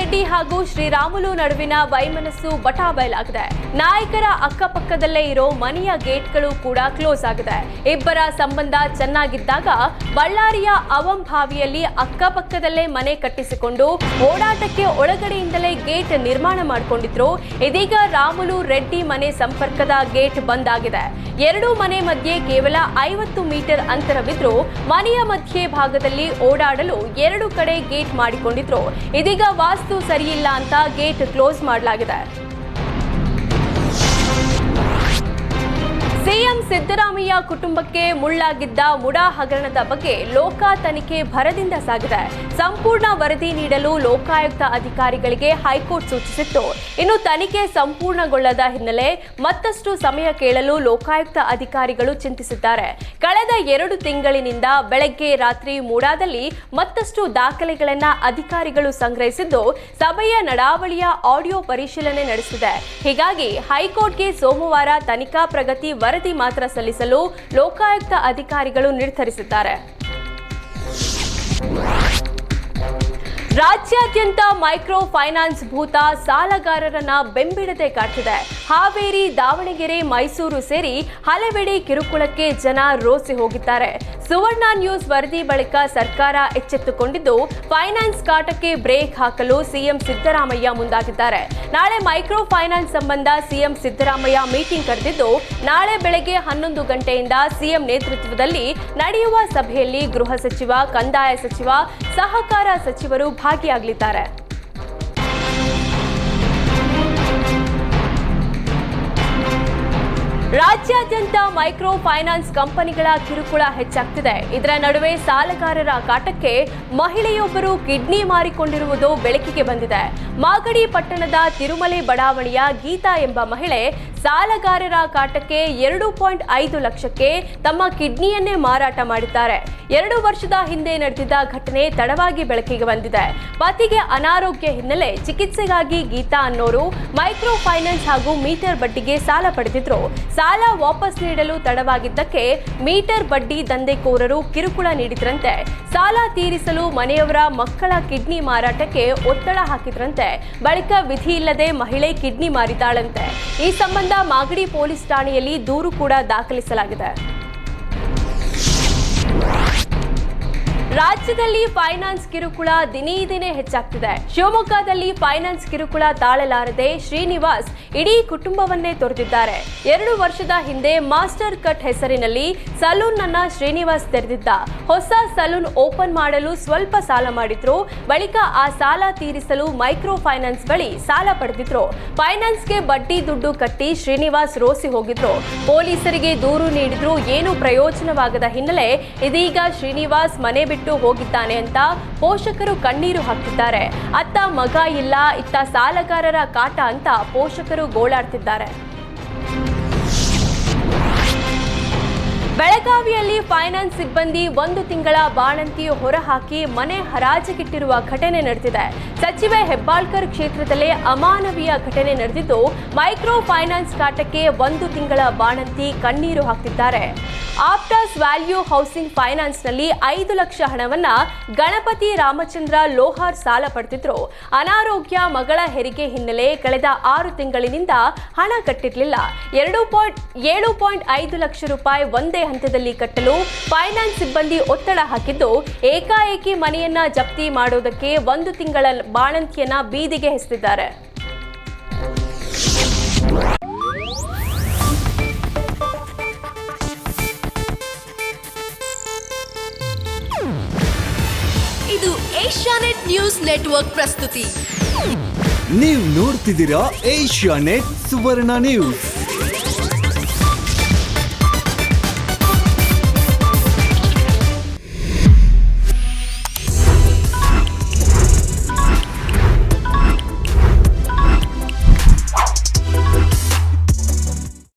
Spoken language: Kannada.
ರೆಡ್ಡಿ ಹಾಗೂ ಶ್ರೀರಾಮುಲು ನಡುವಿನ ವೈಮನಸ್ಸು ಬಟಾಬಯಲಾಗಿದೆ. ನಾಯಕರ ಅಕ್ಕಪಕ್ಕದಲ್ಲೇ ಇರೋ ಮನೆಯ ಗೇಟ್ಗಳು ಕೂಡ ಕ್ಲೋಸ್ ಆಗಿದೆ. ಇಬ್ಬರ ಸಂಬಂಧ ಚೆನ್ನಾಗಿದ್ದಾಗ ಬಳ್ಳಾರಿಯ ಅವಂಭಾವಿಯಲ್ಲಿ ಅಕ್ಕಪಕ್ಕದಲ್ಲೇ ಮನೆ ಕಟ್ಟಿಸಿಕೊಂಡು ಓಡಾಟಕ್ಕೆ ಒಳಗಡೆಯಿಂದಲೇ ಗೇಟ್ ನಿರ್ಮಾಣ ಮಾಡಿಕೊಂಡಿದ್ರು. ಇದೀಗ ರಾಮುಲು ರೆಡ್ಡಿ ಮನೆ ಸಂಪರ್ಕದ ಗೇಟ್ ಬಂದ್ ಆಗಿದೆ. ಎರಡೂ ಮನೆ ಮಧ್ಯೆ ಕೇವಲ 50 ಮೀಟರ್ ಅಂತರವಿದ್ರು ಮನೆಯ ಮಧ್ಯೆ ಭಾಗದಲ್ಲಿ ಓಡಾಡಲು ಎರಡು ಕಡೆ ಗೇಟ್ ಮಾಡಿಕೊಂಡಿದ್ರು. ಇದೀಗ ವಾಸ್ತು ಸರಿಯಿಲ್ಲ ಅಂತ ಗೇಟ್ ಕ್ಲೋಸ್ ಮಾಡಲಾಗಿದೆ. ಸಿಎಂ ಸಿದ್ದರಾಮಯ್ಯ ಕುಟುಂಬಕ್ಕೆ ಮುಳ್ಳಾಗಿದ್ದ ಮುಡಾ ಹಗರಣದ ಬಗ್ಗೆ ಲೋಕ ತನಿಖೆ ಭರದಿಂದ ಸಾಗಿದೆ. ಸಂಪೂರ್ಣ ವರದಿ ನೀಡಲು ಲೋಕಾಯುಕ್ತ ಅಧಿಕಾರಿಗಳಿಗೆ ಹೈಕೋರ್ಟ್ ಸೂಚಿಸಿತ್ತು. ಇನ್ನು ತನಿಖೆ ಸಂಪೂರ್ಣಗೊಳ್ಳದ ಹಿನ್ನೆಲೆ ಮತ್ತಷ್ಟು ಸಮಯ ಕೇಳಲು ಲೋಕಾಯುಕ್ತ ಅಧಿಕಾರಿಗಳು ಚಿಂತಿಸಿದ್ದಾರೆ. ಕಳೆದ 2 ತಿಂಗಳಿನಿಂದ ಬೆಳಗ್ಗೆ ರಾತ್ರಿ ಮುಡಾದಲ್ಲಿ ಮತ್ತಷ್ಟು ದಾಖಲೆಗಳನ್ನ ಅಧಿಕಾರಿಗಳು ಸಂಗ್ರಹಿಸಿದ್ದು ಸಭೆಯ ನಡಾವಳಿಯ ಆಡಿಯೋ ಪರಿಶೀಲನೆ ನಡೆಸಿದೆ. ಹೀಗಾಗಿ ಹೈಕೋರ್ಟ್ಗೆ ಸೋಮವಾರ ತನಿಖಾ ಪ್ರಗತಿ ವರದಿ ಮಾತ್ರ ಸಲ್ಲಿಸಲು ಲೋಕಾಯುಕ್ತ ಅಧಿಕಾರಿಗಳು ನಿರ್ಧರಿಸಿದ್ದಾರೆ. ರಾಜ್ಯಾದ್ಯಂತ ಮೈಕ್ರೋ ಫೈನಾನ್ಸ್ ಭೂತ ಸಾಲಗಾರರನ್ನ ಬೆಂಬಿಡದೆ ಕಾಡ್ತಿದೆ. ಹಾವೇರಿ, ದಾವಣಗೆರೆ, ಮೈಸೂರು ಸೇರಿ ಹಲವೆಡೆ ಕಿರುಕುಳಕ್ಕೆ ಜನ ರೋಸಿ ಹೋಗಿದ್ದಾರೆ. ಸುವರ್ಣ ನ್ಯೂಸ್ ವರದಿ ಬಳಿಕ ಸರ್ಕಾರ ಎಚ್ಚೆತ್ತುಕೊಂಡಿದ್ದು ಫೈನಾನ್ಸ್ ಕಾಟಕ್ಕೆ ಬ್ರೇಕ್ ಹಾಕಲು ಸಿಎಂ ಸಿದ್ದರಾಮಯ್ಯ ಮುಂದಾಗಿದ್ದಾರೆ. ನಾಳೆ ಮೈಕ್ರೋ ಫೈನಾನ್ಸ್ ಸಂಬಂಧ ಸಿಎಂ ಸಿದ್ದರಾಮಯ್ಯ ಮೀಟಿಂಗ್ ಕರೆದಿದ್ದು ನಾಳೆ ಬೆಳಗ್ಗೆ 11 ಗಂಟೆಯಿಂದ ಸಿಎಂ ನೇತೃತ್ವದಲ್ಲಿ ನಡೆಯುವ ಸಭೆಯಲ್ಲಿ ಗೃಹ ಸಚಿವ, ಕಂದಾಯ ಸಚಿವ, ಸಹಕಾರ ಸಚಿವರು ಭಾಗಿಯಾಗಲಿದ್ದಾರೆ. ರಾಜ್ಯಾದ್ಯಂತ ಮೈಕ್ರೋ ಫೈನಾನ್ಸ್ ಕಂಪನಿಗಳ ಕಿರುಕುಳ ಹೆಚ್ಚಾಗ್ತಿದೆ. ಇದರ ನಡುವೆ ಸಾಲಗಾರರ ಕಾಟಕ್ಕೆ ಮಹಿಳೆಯೊಬ್ಬರು ಕಿಡ್ನಿ ಮಾರಿಕೊಂಡಿರುವುದು ಬೆಳಕಿಗೆ ಬಂದಿದೆ. ಮಾಗಡಿ ಪಟ್ಟಣದ ತಿರುಮಲೆ ಬಡಾವಣೆಯ ಗೀತಾ ಎಂಬ ಮಹಿಳೆ ಸಾಲಗಾರರ ಕಾಟಕ್ಕೆ 2.5 ಲಕ್ಷಕ್ಕೆ ತಮ್ಮ ಕಿಡ್ನಿಯನ್ನೇ ಮಾರಾಟ ಮಾಡಿದ್ದಾರೆ. 2 ವರ್ಷದ ಹಿಂದೆ ನಡೆದಿದ್ದ ಘಟನೆ ತಡವಾಗಿ ಬೆಳಕಿಗೆ ಬಂದಿದೆ. ಪತಿಗೆ ಅನಾರೋಗ್ಯ ಹಿನ್ನೆಲೆ ಚಿಕಿತ್ಸೆಗಾಗಿ ಗೀತಾ ಅನ್ನೋರು ಮೈಕ್ರೋ ಫೈನಾನ್ಸ್ ಹಾಗೂ ಮೀಟರ್ ಬಡ್ಡಿಗೆ ಸಾಲ ಪಡೆದಿದ್ರು. ಸಾಲ ವಾಪಸ್ ನೀಡಲು ತಡವಾಗಿದ್ದಕ್ಕೆ ಮೀಟರ್ ಬಡ್ಡಿ ದಂಧೆಕೋರರು ಕಿರುಕುಳ ನೀಡಿದ್ರಂತೆ. ಸಾಲ ತೀರಿಸಲು ಮನೆಯವರ ಮಕ್ಕಳ ಕಿಡ್ನಿ ಮಾರಾಟಕ್ಕೆ ಒತ್ತಡ ಹಾಕಿದ್ರಂತೆ. ಬಳಿಕ ವಿಧಿ ಇಲ್ಲದೆ ಮಹಿಳೆ ಕಿಡ್ನಿ ಮಾರಿದ್ದಾಳಂತೆ. ಈ ಸಂಬಂಧ ಮಾಗಡಿ ಪೊಲೀಸ್ ಠಾಣೆಯಲ್ಲಿ ದೂರು ಕೂಡ ದಾಖಲಿಸಲಾಗಿದೆ. ರಾಜ್ಯದಲ್ಲಿ ಫೈನಾನ್ಸ್ ಕಿರುಕುಳ ದಿನೇ ದಿನೇ ಹೆಚ್ಚಾಗ್ತಿದೆ. ಶಿವಮೊಗ್ಗದಲ್ಲಿ ಫೈನಾನ್ಸ್ ಕಿರುಕುಳ ತಾಳಲಾರದೆ ಶ್ರೀನಿವಾಸ್ ಇಡೀ ಕುಟುಂಬವನ್ನೇ ತೊರೆದಿದ್ದಾರೆ. 2 ವರ್ಷದ ಹಿಂದೆ ಮಾಸ್ಟರ್ ಕಟ್ ಹೆಸರಿನಲ್ಲಿ ಸಲೂನ್ ಅನ್ನ ಶ್ರೀನಿವಾಸ್ ತೆರೆದಿದ್ದ. ಹೊಸ ಸಲೂನ್ ಓಪನ್ ಮಾಡಲು ಸ್ವಲ್ಪ ಸಾಲ ಮಾಡಿದ್ರು. ಬಳಿಕ ಆ ಸಾಲ ತೀರಿಸಲು ಮೈಕ್ರೋ ಫೈನಾನ್ಸ್ ಬಳಿ ಸಾಲ ಪಡೆದಿದ್ರು. ಫೈನಾನ್ಸ್ಗೆ ಬಡ್ಡಿ ದುಡ್ಡು ಕಟ್ಟಿ ಶ್ರೀನಿವಾಸ್ ರೋಸಿ ಹೋಗಿದ್ರು. ಪೊಲೀಸರಿಗೆ ದೂರು ನೀಡಿದ್ರು. ಏನು ಪ್ರಯೋಜನವಾಗದ ಹಿನ್ನೆಲೆ ಇದೀಗ ಶ್ರೀನಿವಾಸ್ ಮನೆ ಬಿಟ್ಟು ಹೋಗಿದ್ದಾನೆ ಅಂತ ಪೋಷಕರು ಕಣ್ಣೀರು ಹಾಕ್ತಿದ್ದಾರೆ. ಅತ್ತ ಮಗ ಇಲ್ಲ, ಇತ್ತ ಸಾಲಗಾರರ ಕಾಟ ಅಂತ ಪೋಷಕರು ಗೋಳಾಡ್ತಿದ್ದಾರೆ. ಬೆಳಗಾವಿಯಲ್ಲಿ ಫೈನಾನ್ಸ್ ಸಿಬ್ಬಂದಿ 1 ತಿಂಗಳ ಬಾಣಂತಿ ಹೊರಹಾಕಿ ಮನೆ ಹರಾಜಿಗಿಟ್ಟಿರುವ ಘಟನೆ ನಡೆದಿದೆ. ಸಚಿವೆ ಹೆಬ್ಬಾಳ್ಕರ್ ಕ್ಷೇತ್ರದಲ್ಲೇ ಅಮಾನವೀಯ ಘಟನೆ ನಡೆದಿದ್ದು ಮೈಕ್ರೋ ಫೈನಾನ್ಸ್ ಕಾಟಕ್ಕೆ 1 ತಿಂಗಳ ಬಾಣಂತಿ ಕಣ್ಣೀರು ಹಾಕ್ತಿದ್ದಾರೆ. ಆಪ್ಟಾಸ್ ವ್ಯಾಲ್ಯೂ ಹೌಸಿಂಗ್ ಫೈನಾನ್ಸ್ನಲ್ಲಿ 5 ಲಕ್ಷ ಹಣವನ್ನ ಗಣಪತಿ ರಾಮಚಂದ್ರ ಲೋಹಾರ್ ಸಾಲ ಪಡೆದಿದ್ರು. ಅನಾರೋಗ್ಯ, ಮಗಳ ಹೆರಿಗೆ ಹಿನ್ನೆಲೆ ಕಳೆದ 6 ತಿಂಗಳಿನಿಂದ ಹಣ ಕಟ್ಟಿರಲಿಲ್ಲ. 7.5 ಲಕ್ಷ ರೂಪಾಯಿ ಒಂದೇ ಹಂತದಲ್ಲಿ ಕಟ್ಟಲು ಫೈನಾನ್ಸ್ ಸಿಬ್ಬಂದಿ ಒತ್ತಡ ಹಾಕಿದ್ದು ಏಕಾಏಕಿ ಮನೆಯನ್ನ ಜಪ್ತಿ ಮಾಡೋದಕ್ಕೆ 1 ತಿಂಗಳ ಬಾಣಂತಿಯನ್ನ ಬೀದಿಗೆ ಎಸೆದಿದ್ದಾರೆ. ಇದು ಏಷ್ಯಾನೆಟ್ ನ್ಯೂಸ್ ನೆಟ್ವರ್ಕ್ ಪ್ರಸ್ತುತಿ. ನೀವು ನೋಡ್ತಿದ್ದೀರಾ ಏಷ್ಯಾನೆಟ್ ಸುವರ್ಣ ನ್ಯೂಸ್.